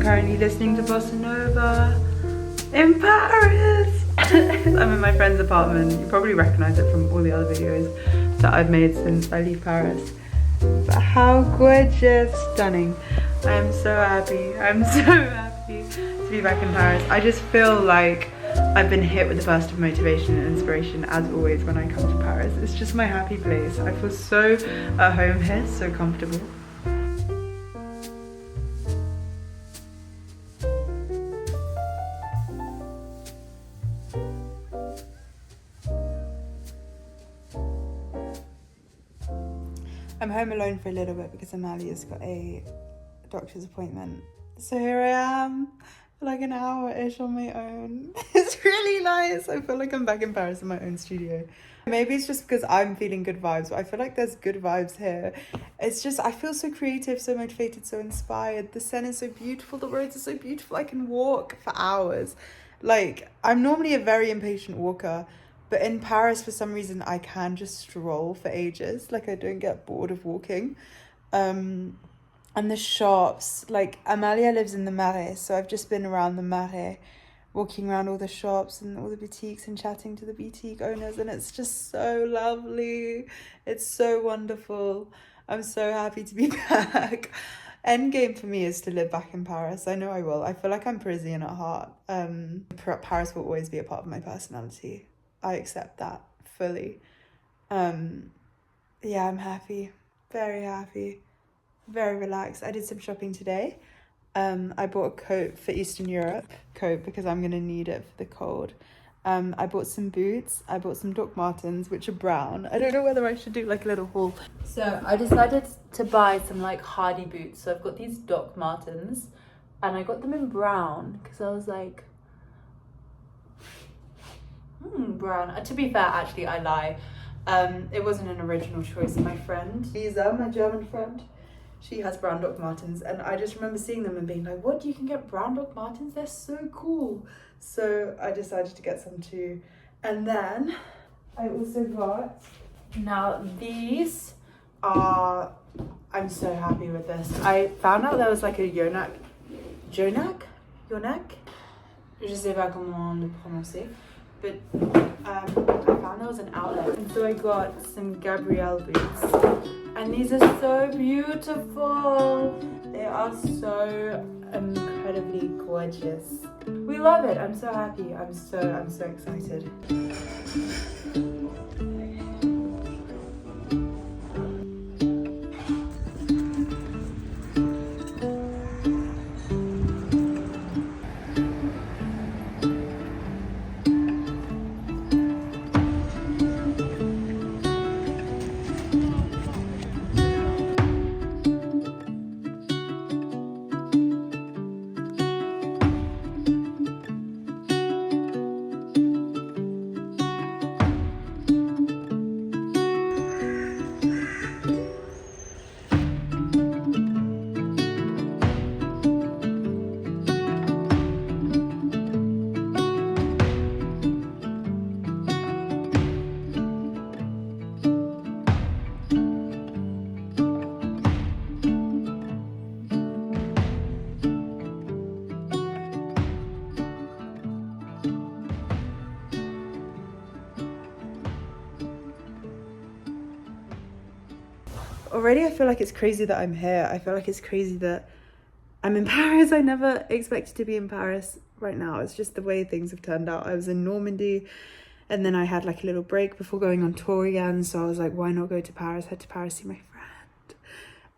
currently listening to Bossa Nova in Paris. I'm in my friend's apartment. You probably recognize it from all the other videos that I've made since I leave Paris. But how gorgeous, stunning. I'm so happy. I'm so happy to be back in Paris. I just feel like I've been hit with a burst of motivation and inspiration as always when I come to Paris. It's just my happy place. I feel so at home here, so comfortable. I'm home alone for a little bit because Amalia's got a doctor's appointment. So here I am for like an hour-ish on my own. It's really nice. I feel like I'm back in Paris in my own studio. Maybe it's just because I'm feeling good vibes, but I feel like there's good vibes here. It's just, I feel so creative, so motivated, so inspired. The Seine is so beautiful. The roads are so beautiful. I can walk for hours. Like, I'm normally a very impatient walker, but in Paris, for some reason, I can just stroll for ages. Like, I don't get bored of walking. And the shops, like, Amalia lives in the Marais, so I've just been around the Marais, walking around all the shops and all the boutiques and chatting to the boutique owners, and it's just so lovely. It's so wonderful. I'm so happy to be back. Endgame for me is to live back in Paris. I know I will. I feel like I'm Parisian at heart. Paris will always be a part of my personality. I accept that fully. Yeah, I'm happy. Very happy. Very relaxed. I did some shopping today. I bought a coat for Eastern Europe. Coat because I'm going to need it for the cold. I bought some boots. I bought some Doc Martens, which are brown. I don't know whether I should do like a little haul. So I decided to buy some like hardy boots. So I've got these Doc Martens and I got them in brown because I was like, brown. To be fair, actually, I lie. It wasn't an original choice. My friend, Lisa, my German friend, she has brown Doc Martens, and I just remember seeing them and being like, what, you can get brown Doc Martens? They're so cool. So I decided to get some too. And then I also got, now these are, I'm so happy with this. I found out there was like a Yonak, je sais pas comment le prononcer. But I found there was an outlet, and so I got some Gabrielle boots, and these are so beautiful. They are so incredibly gorgeous. We love it. I'm so happy. I'm so excited. Already I feel like it's crazy that I'm here. I feel like it's crazy that I'm in Paris. I never expected to be in Paris right now. It's just the way things have turned out. I was in Normandy and then I had like a little break before going on tour again. So I was like, why not go to Paris? Head to Paris, see my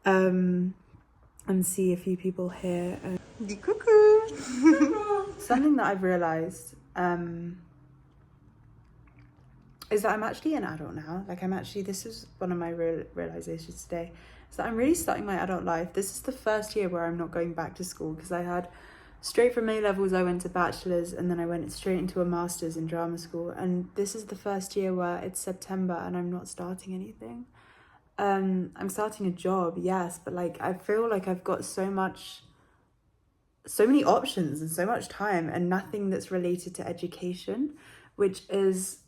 friend. And see a few people here. Cuckoo! Something that I've realised is that I'm actually an adult now. Like this is one of my realizations today, is that I'm really starting my adult life. This is the first year where I'm not going back to school, because I had straight from A-levels, I went to bachelor's, and then I went straight into a master's in drama school. And this is the first year where it's September and I'm not starting anything. I'm starting a job, yes, but like I feel like I've got so many options and so much time and nothing that's related to education, which is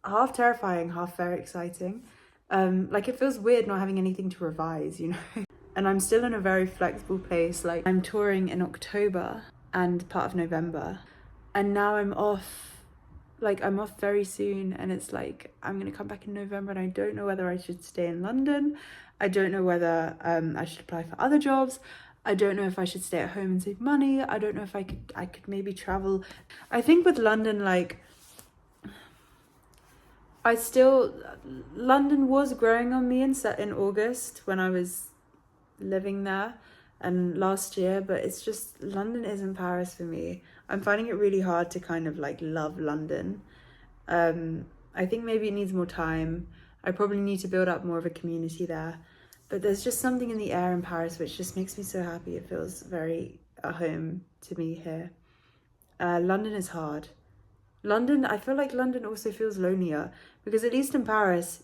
half terrifying, half very exciting. Like it feels weird not having anything to revise, you know. and I'm still in a very flexible place. Like, I'm touring in October and part of November, and now I'm off. Like, I'm off very soon, and it's like I'm gonna come back in November, and I don't know whether I should stay in London. I don't know whether I should apply for other jobs. I don't know if I should stay at home and save money. I don't know if I could maybe travel. I think with London, like, London was growing on me in August when I was living there and last year, but it's just, London isn't Paris for me. I'm finding it really hard to kind of like love London. I think maybe it needs more time. I probably need to build up more of a community there. But there's just something in the air in Paris which just makes me so happy. It feels very at home to me here. London is hard. I feel like London also feels lonelier, because at least in Paris,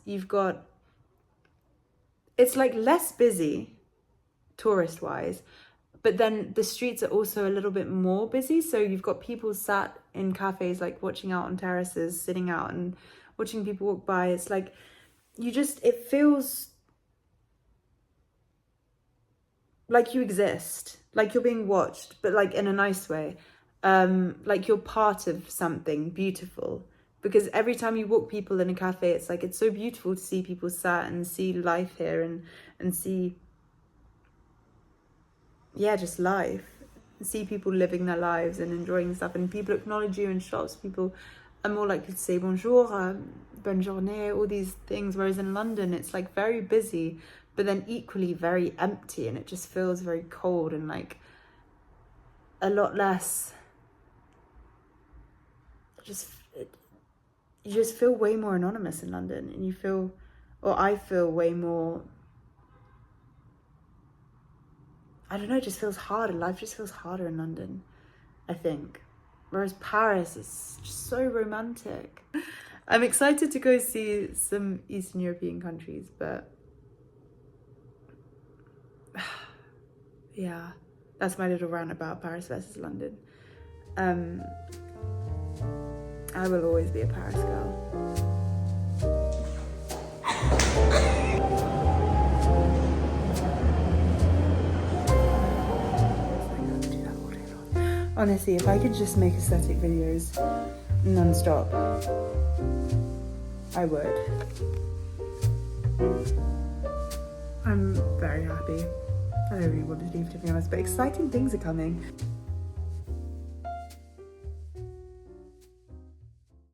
it's like less busy, tourist-wise, but then the streets are also a little bit more busy. So you've got people sat in cafes, like watching out on terraces, sitting out and watching people walk by. It's like, it feels like you exist, like you're being watched, but like in a nice way. Like you're part of something beautiful, because every time you walk people in a cafe, it's like, it's so beautiful to see people sat and see life here and see, yeah, just life, see people living their lives and enjoying stuff, and people acknowledge you in shops. People are more likely to say bonjour, bonne journée, all these things, whereas in London it's like very busy but then equally very empty, and it just feels very cold and like a lot less, you just feel way more anonymous in London, and I feel way more, I don't know, it just feels harder. Life just feels harder in London, I think. Whereas Paris is just so romantic. I'm excited to go see some Eastern European countries, but yeah, that's my little rant about Paris versus London. I will always be a Paris girl. Honestly, if I could just make aesthetic videos non-stop, I would. I'm very happy. I don't really want to leave, to be honest, but exciting things are coming.